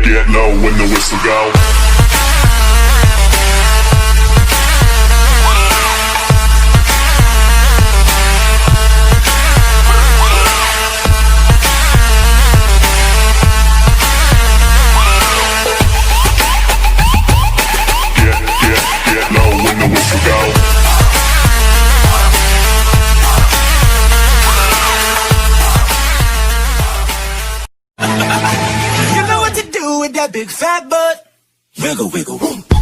Get low when the whistle go. Get low when the whistle go. You know what to do with that big fat butt. Wiggle, wiggle, boom.